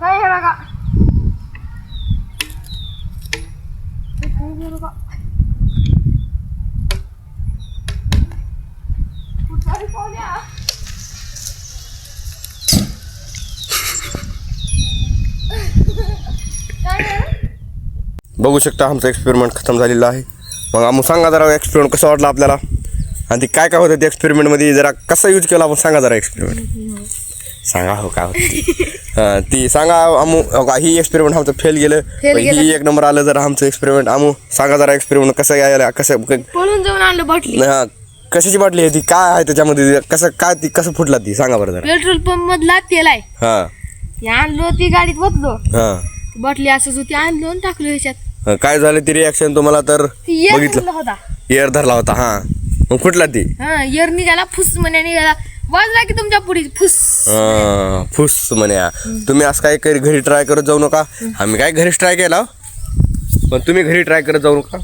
काय हे बघा बघू शकता आमचा एक्सपेरिमेंट खतम झालेला आहे. मग आम्ही सांगा जरा एक्सपेरिमेंट कसं वाटलं आपल्याला आणि ते काय काय होतं ते एक्सपेरिमेंटमध्ये जरा कसा यूज केला आपण सांगा जरा एक्सपेरिमेंट सांगा हो काय होतं ती सांगा आमू ही एक्सपेरिमेंट आमचं फेल गेलं ही एक नंबर आलं जरा आमचं एक्सपेरिमेंट आमू सांगा जरा एक्सपेरिमेंट कसं यायला कसं पळून जाऊन आणलं बाटली. हा कशाची बाटली आहे ती काय आहे त्याच्यामध्ये कसं काय ती कसं फुटला ती सांगा बरं जरा. पेट्रोल पंप मधला तेल आहे. हा आणलो ती गाडीत बसलो हा बाटली असंच होती आणलो आणि टाकलो ह्याच्यात. काय झालं ती रिॲक्शन तुम्हाला तर ती एअर बघितलं होता. एअर धरला होता हा मग कुठला ती एअर निघाला फुस म्हणे निघाला वाजला की तुमच्या पुढे फुस. फुस म्हण्या तुम्ही असं काय घरी ट्राय करत जाऊ नका. आम्ही काय घरीच ट्राय केला पण तुम्ही घरी ट्राय करत जाऊ नका.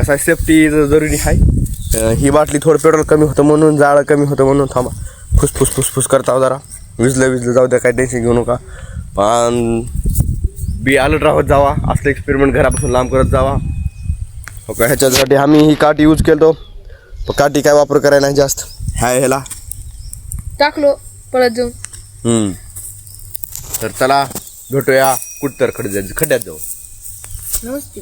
कसा सेफ्टी जरुरी आहे. ही बाटली थोडं पेट्रोल कमी होतं म्हणून जाळं कमी होतं म्हणून थांबा फुस फुस फुस फुस करता जरा विजलं जाऊ द्या काय टेन्शन घेऊ नका. पण बी अलर्ट राहत जावा असलं एक्सपेरिमेंट घरापासून लांब करत जावा. ओके ह्याच्यासाठी आम्ही ही काठी यूज केलतो पण काठी काय वापर करायला नाही जास्त ह्याला टाकलो पळत जाऊन. तर चला भेटूया कुठं तर खड्ड्यात जाऊ. नमस्ते.